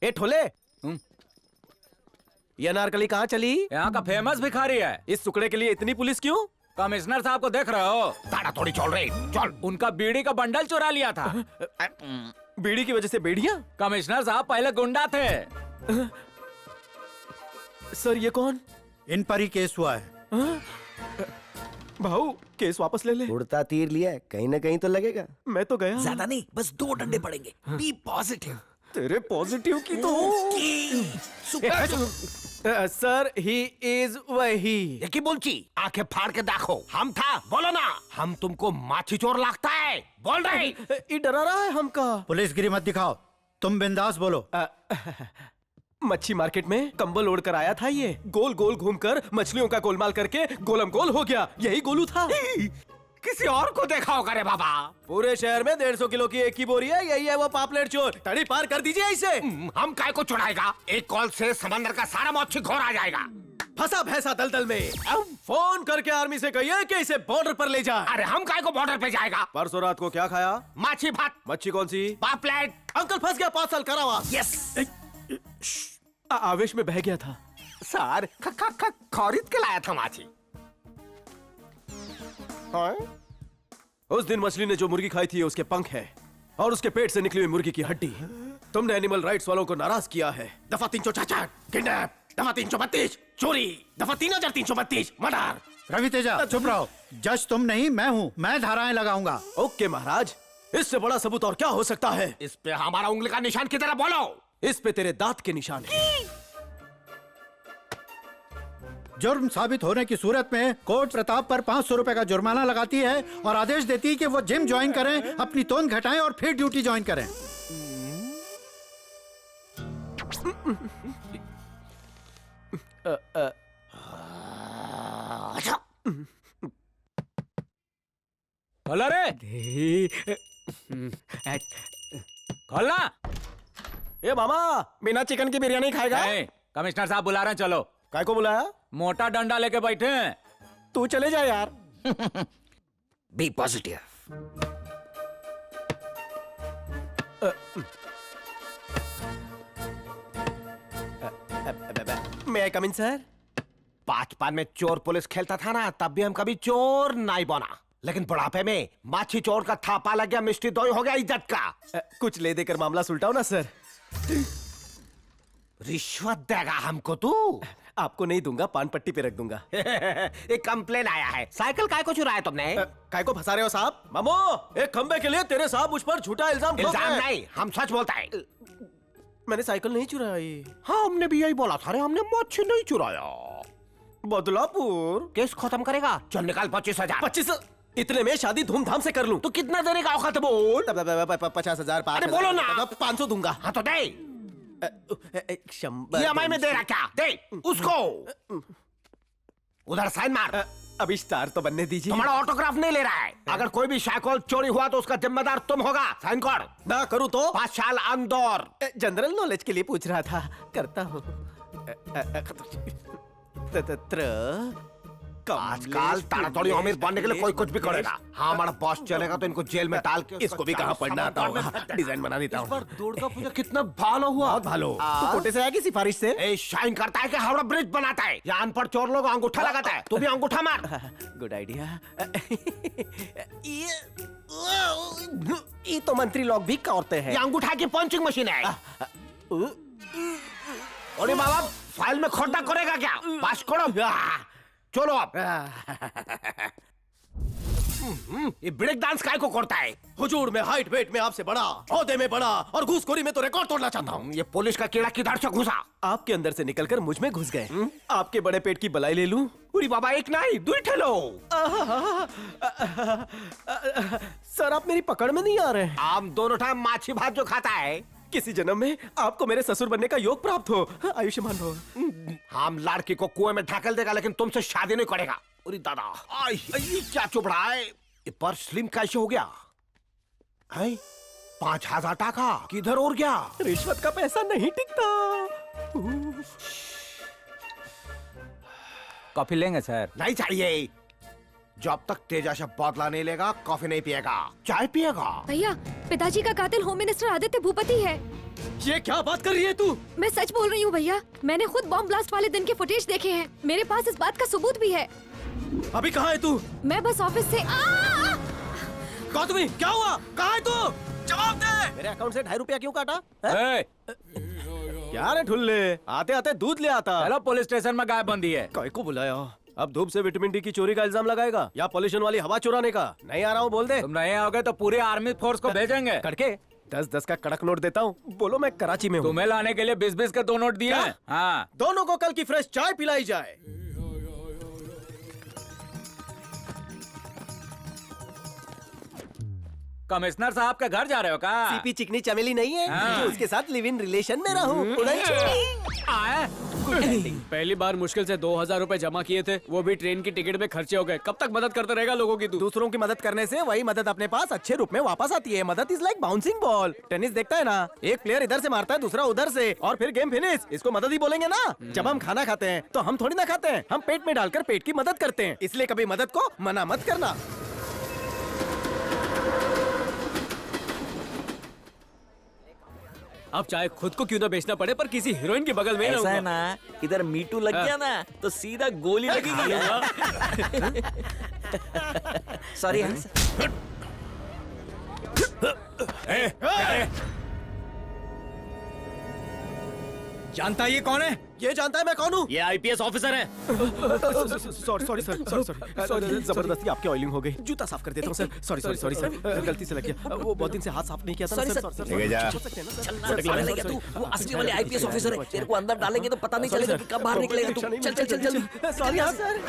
ए ठोले, ये अनारकली कहाँ चली? यहाँ का फेमस भिखारी है। इस टुकड़े के लिए इतनी पुलिस क्यों? कमिश्नर साहब को देख रहे हो? ताड़ा थोड़ी चल रही, चल। उनका बीड़ी का बंडल चुरा लिया था। बीड़ी की वजह से बेड़ियां? कमिश्नर साहब पहले गुंडा थे। सर ये कौन? इन पर ही केस हुआ है। भाऊ केस वापस ले ले। उड़ता तीर लिया है, कहीं ना कहीं तो लगेगा। मैं तो गया। ज्यादा नहीं, बस 2 डंडे पड़ेंगे। B positive. तेरे पॉजिटिव की तो सर ही इज वही। की बोलची, आंखें फाड़ के देखो। हम था, बोलो ना। हम तुमको माछी चोर लगता है, बोल रहे। ये डरा रहा है हमका। पुलिसगिरी मत दिखाओ, तुम बिंदास बोलो। मच्छी मार्केट में कंबल ओढ़ कर आया था ये, गोल गोल घूमकर मछलियों का गोलमाल करके गोलम गोल हो गया। यही गोलू था। किसी और को देखा होगा रे बाबा। पूरे शहर में 150 किलो की एक ही बोरी है, यही है वो पापलेट चोर। तड़ी पार कर दीजिए इसे। हम काय को चुराएगा? एक कॉल से समंदर का सारा मच्छी घोर आ जाएगा। फंसा भैंसा दलदल में। फोन करके आर्मी से कहिए कि इसे बॉर्डर पर ले जाए। अरे हम काय को बॉर्डर पे जाएगा? परसों रात को क्या खाया? माछी भात। मच्छी कौन सी? पापलेट। अंकल फंस गया 5 साल कारावास। यस। आवेश में बह गया था। सर खरीद के लाया था माछी। उस दिन मछली ने जो मुर्गी खाई थी उसके पंख है और उसके पेट से निकली हुई मुर्गी की हड्डी। तुमने एनिमल राइट्स वालों को नाराज किया है। दफा 366 किडनैप, दफा 332 चोरी, दफा 3332 मर्डर। रवि तेजा चुप रहो। जज तुम नहीं मैं हूँ, मैं धाराएं लगाऊंगा। ओके महाराज, इससे बड़ा सबूत और क्या हो सकता है? इस पे हमारा उंगली का निशान की तरह बोलो। इस पे तेरे दांत के निशान है। जुर्म साबित होने की सूरत में कोर्ट प्रताप पर 500 रुपए का जुर्माना लगाती है और आदेश देती है कि वो जिम ज्वाइन करें, अपनी तोंद घटाएं और फिर ड्यूटी ज्वाइन करें। खोलो रे, खोलना। ए मामा, बिना चिकन की बिरयानी खाएगा? कमिश्नर साहब बुला रहे हैं, चलो। काय को बुलाया? मोटा डंडा लेके बैठे हैं। तू चले जा यार। Be positive. मैं कम इन सर? बचपन में चोर पुलिस खेलता था ना, तब भी हम कभी चोर नहीं बना। लेकिन बुढ़ापे में माछी चोर का थापा लग गया, मिष्टी दोई हो गया इज्जत का। कुछ ले देकर मामला सुलटाओ ना सर। रिश्वत देगा हमको तू? आपको नहीं दूंगा, पान पट्टी पे रख दूंगा। एक कंप्लेन आया है। साइकिल काय को चुराया तुमने? काय को फंसा रहे हो साहब? मामो, एक खंबे के लिए तेरे साहब मुझ पर झूठा इल्जाम ठोक रहे हैं। नहीं, हम सच बोलता है। मैंने साइकिल नहीं चुराई। हाँ, हमने भी यही बोला था रे, हमने मच्छी नहीं चुराया। बदलापुर केस खत्म करेगा? चल निकाल 25,000। 25? इतने में शादी धूमधाम से कर लूं तो कितना देने का औकात बोल? 50,000। अरे बोलो ना। 500 दूंगा। हाँ तो दे। EMI में दे रहा क्या? दे उसको। उधर साइन मार। अभी स्टार तो बनने दीजिए। तुम्हारा ऑटोग्राफ नहीं ले रहा है। अगर कोई भी साइकिल चोरी हुआ तो उसका जिम्मेदार तुम होगा। साइन कर। ना करूं तो? 5 साल अंदर। जनरल नॉलेज के लिए पूछ रहा था, करता हूँ। आजकल ताड़ातोड़ी अमीर बनने के लिए कोई कुछ भी करेगा। हाँ, हमारा बॉस चलेगा तो इनको जेल में डाल के इसको भी कहाँ पढ़ना आता होगा। डिजाइन बना देता हूँ। दुर्गा पूजा कितना भालो हुआ। बहुत भालो। तू कोटे से आया कि सिफारिश से? ए, शाइन करता है कि हावड़ा ब्रिज बनाता है। यहाँ अनपढ़ चोर लोग अंगूठा लगाता है। तू भी अंगूठा मार। Good idea. ये तो मंत्री लोग भी करते हैं। ये अंगूठा की पंचिंग मशीन है। अरे बाबा, फाइल में खोटा करेगा क्या? पास करो। चलो अब। ये ब्रेक डांस काय को करता है? हुजूर, मैं हाइट वेट में आपसे बड़ा, ओहदे में बड़ा और घूसखोरी में तो रिकॉर्ड तोड़ना चाहता हूँ। ये पुलिस का कीड़ा किधर से घुसा? आपके अंदर से निकलकर मुझ में घुस गए। आपके बड़े पेट की बलाई ले लूं? पूरी बाबा, एक नहीं 2 ठेलो। सर आप मेरी पकड़ में नहीं आ रहे हैं। आप दोनों टाइम माछी भात जो खाता है। किसी जन्म में आपको मेरे ससुर बनने का योग प्राप्त हो। आयुष्मान भव। हम लड़की को कुएं में ढकेल देगा, लेकिन तुमसे शादी नहीं करेगा। अरे दादा, ये क्या चुप रहा है? ये पर स्लिम कैसे हो गया है? 5,000 टाका किधर और गया? रिश्वत का पैसा नहीं टिकता। कॉफी लेंगे सर? नहीं चाहिए। जब तक तेजा से बदला नहीं लेगा, कॉफी नहीं पिएगा, चाय पिएगा। भैया, पिताजी का कातिल होम मिनिस्टर आदित्य भूपति है। ये क्या बात कर रही है तू? मैं सच बोल रही हूँ भैया, मैंने खुद बॉम्ब ब्लास्ट वाले दिन के फुटेज देखे हैं। मेरे पास इस बात का सबूत भी है। अभी कहाँ है तू? मैं बस ऑफिस से गौतमी, क्या हुआ? कहाँ है तू? जवाब दे। मेरे अकाउंट से 2.5 रुपया क्यों काटा? ए, क्या रे ठुल्ले, आते आते दूध ले आता। चलो पुलिस स्टेशन में गाय बंदी है। काय को बुलाया? अब धूप से विटामिन डी की चोरी का इल्जाम लगाएगा या पॉल्यूशन वाली हवा चुराने का? नहीं आ रहा हूँ बोल दे। तुम नहीं आओगे तो पूरी आर्मी फोर्स को भेजेंगे। करके 10-10 का कड़क नोट देता हूँ। बोलो मैं कराची में हूँ। तुम्हें लाने के लिए 20-20 के 2 नोट दिए क्या? हैं। हाँ, दोनों को कल की फ्रेश चाय पिलाई जाए। कमिश्नर साहब के घर जा रहे हो का? सीपी चिकनी चमेली नहीं है हाँ। जो उसके साथ लिव इन रिलेशन में रहूं। उड़न छुट्टी। आए? पहली बार मुश्किल से 2000 रुपए जमा किए थे, वो भी ट्रेन की टिकट में खर्चे हो गए। कब तक मदद करते रहेगा लोगों की तू? दूसरों की मदद करने से वही मदद अपने पास अच्छे रूप में वापस आती है। मदद is like bouncing ball. Tennis देखता है ना, एक प्लेयर इधर से मारता है, दूसरा उधर से, और फिर गेम फिनिश। इसको मदद ही बोलेंगे ना। जब हम खाना खाते हैं तो हम थोड़ी ना खाते हैं, हम पेट में डालकर पेट की मदद करते हैं। इसलिए कभी मदद को मना मत करना। अब चाहे खुद को क्यों ना बेचना पड़े, पर किसी हीरोइन के बगल में ऐसा है रहूंगा। ना, इधर मीटू लग गया ना तो सीधा गोली लगेगी। सॉरी। जानता है ये कौन है? ये जानता है मैं कौन हूँ? ये आईपीएस ऑफिसर है। सॉरी सॉरी, जबरदस्ती आपकी ऑयलिंग हो गई। जूता साफ कर देता हूँ सर। सॉरी सर, गलती से लग गया। वो बहुत दिन से हाथ साफ नहीं किया था। Sorry, sir. सामने लग गया तू, वो असली वाले आईपीएस ऑफिसर है। तेरे को अंदर डालेंगे तो पता नहीं चलेगा कि कब बाहर निकलेगा तू। चल चल चल जल्दी। सॉरी हाँ सर।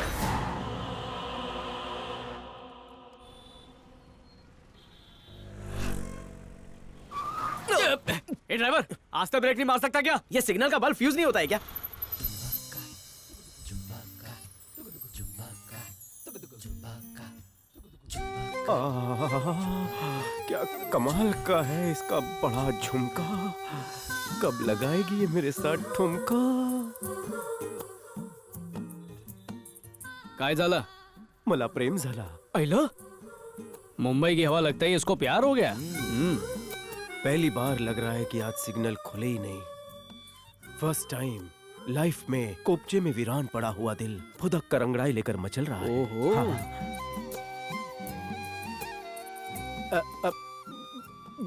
ए ड्राइवर, आज तक ब्रेक नहीं मार सकता क्या? ये सिग्नल का बल्ब फ्यूज नहीं होता है क्या? क्या कमाल का है इसका बड़ा झुमका। कब लगाएगी ये मेरे साथ ठुमका? काय झालं? मला प्रेम झाला। पहिलं मुंबई की हवा लगता है इसको प्यार हो गया। पहली बार लग रहा है कि आज सिग्नल खुले ही नहीं। फर्स्ट टाइम लाइफ में कोपचे में वीरान पड़ा हुआ दिल फुदक कर अंगड़ाई लेकर मचल रहा है। ओहो। हाँ।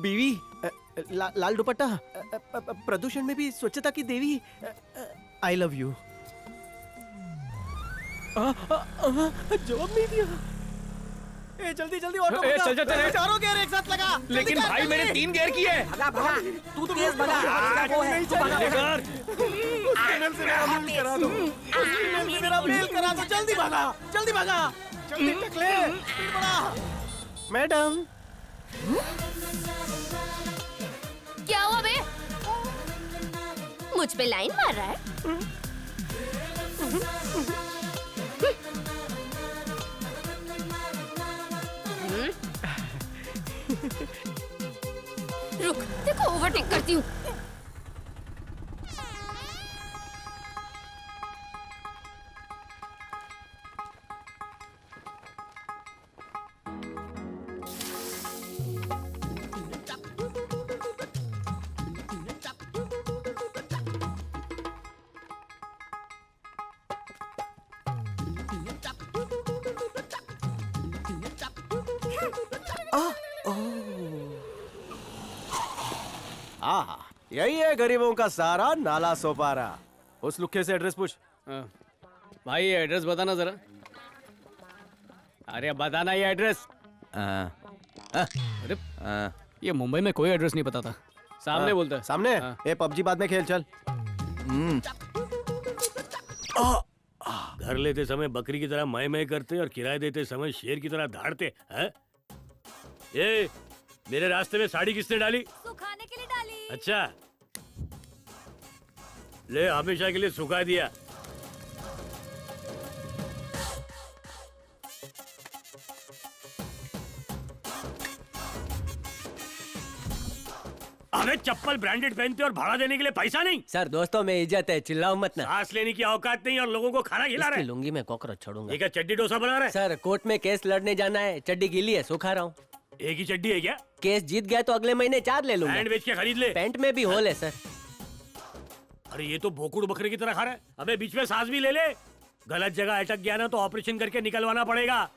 बीवी, लाल दुपट्टा, प्रदूषण में भी स्वच्छता की देवी। I love you. जवाब नहीं दिया। ए, जल्दी जल्दी ऑटो ए, भगा। चल, चल, चल। चारों गियर एक साथ लगा। लेकिन जल्दी भाई कर, मैंने जल्दी। 3 गियर किए। भगा भगा, तू तेज भगा। वो है, तू भगा। लेकर सिग्नल से मेरा मेल करा दो। सिग्नल से मेरा मेल करा दो। जल्दी भागा, जल्दी भागा, जल्दी टकले। स्पीड बढ़ा। मैडम, क्या हुआ बे? मुझ पे लाइन मार रहा है? रुक, देखो ओवरटेक करती हूँ। यही है गरीबों का सारा नाला सोपारा। उस लुक्के से एड्रेस पूछ। भाई ये एड्रेस बताना जरा। अरे बताना ये एड्रेस। अरे ये मुंबई में कोई एड्रेस नहीं पता था। सामने बोलता है। सामने। हाँ। ए पबजी बाद में खेल चल। घर लेते समय बकरी की तरह मैं करते और किराए देते समय शेर की तरह धाड़ते हैं। ये मेरे रास्ते में साड़ी किसने डाली? सुखाने के लिए डाली। अच्छा, ले हमेशा के लिए सुखा दिया। अबे चप्पल ब्रांडेड पहनते और भाड़ा देने के लिए पैसा नहीं। सर दोस्तों में इज्जत है, चिल्लाओ मत ना। सांस लेने की औकात नहीं और लोगों को खाना खिला रहे इसकी हैं। लुंगी में कॉकरोच छोड़ूंगा। ये क्या चड्डी डोसा बना रहे हैं? सर कोर्ट में केस लड़ने जाना है, चड्डी गीली है, सुखा रहा हूँ। एक ही चड्डी है क्या? केस जीत गए तो अगले महीने 4 ले लूंगा। पैंट बेच के खरीद ले। पैंट में भी होल है सर। अरे ये तो भोकुड़ बकरे की तरह खा रहा है। अबे बीच में सांस भी ले ले। गलत जगह अटक गया ना तो ऑपरेशन करके निकलवाना पड़ेगा।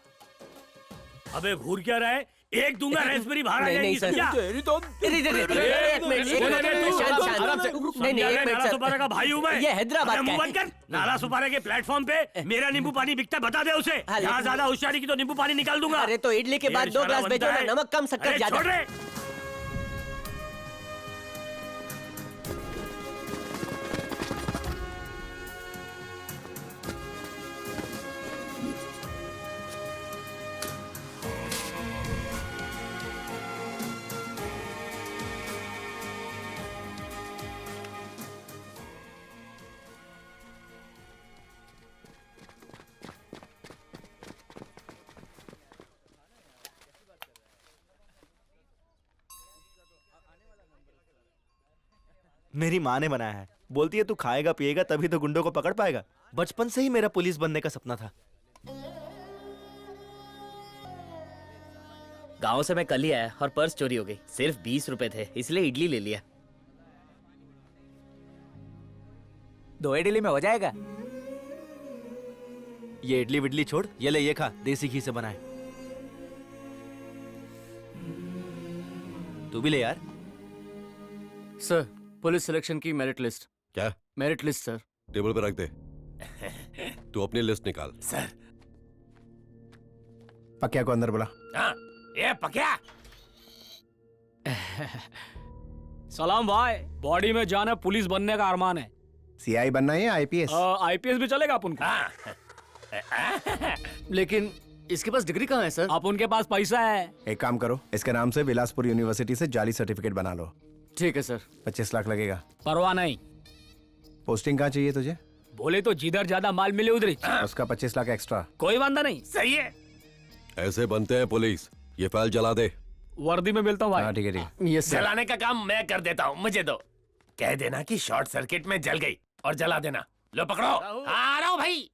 अबे घूर क्या रहा है? एक दूंगा रेस्परी बाहर आ नहीं, जाएगी नहीं, सर। समझा? एक मिनट, शांत, शांत। नहीं, नहीं, एक मिनट, नाला सर। सुपारा का भाई हूँ मैं। ये हैदराबाद अरे का मुंह है। बंद कर। नाला सुपारा के प्लेटफॉर्म पे मेरा नींबू पानी बिकता है, बता दे उसे। हाँ, यहाँ ज्यादा होशियारी की तो नींबू पानी निकाल दूंगा। अरे तो इडली के बाद ये 2 साला ग्लास बनता भेजो ना, है। नमक कम शक्कर अरे ज्यादा। छोड़ रे। मेरी माँ ने बनाया है। बोलती है तू खाएगा पिएगा तभी तो गुंडों को पकड़ पाएगा। बचपन से ही मेरा पुलिस बनने का सपना था। गांव से मैं कल ही आया और पर्स चोरी हो गई। सिर्फ 20 रुपए थे, इसलिए इडली ले लिया। 2 इडली में हो जाएगा। ये इडली विडली छोड़, ये ले ये खा, देसी घी से बनाए। तू भी ले यार। सर, पुलिस सिलेक्शन की मेरिट लिस्ट। क्या? Merit list sir. टेबल पे रख दे। तू अपनी लिस्ट निकाल। सर पक्या को अंदर बुला। हाँ, ये पक्या। सलाम भाई। बॉडी में जान है, पुलिस बनने का अरमान है। सीआई बनना है या आईपीएस? आईपीएस भी चलेगा अपन को। लेकिन इसके पास डिग्री कहाँ है सर? आप उनके पास पैसा है। एक काम करो, इसके नाम से बिलासपुर यूनिवर्सिटी से जाली सर्टिफिकेट बना लो। ठीक है सर। 25 लाख लगेगा। परवाह नहीं। पोस्टिंग कहाँ चाहिए तुझे? बोले तो जिधर ज्यादा माल मिले उधर ही। उसका 25 लाख एक्स्ट्रा। कोई वांदा नहीं। सही है। ऐसे बनते हैं पुलिस। ये फाइल जला दे। वर्दी में मिलता हूँ भाई। हाँ ठीक है ठीक है। Yes sir. जलाने का काम मैं कर देता हूँ, मुझे दो। कह देना कि शॉर्ट सर्किट में जल गई और जला देना। लो पकड़ो। आ रहा हूँ भाई।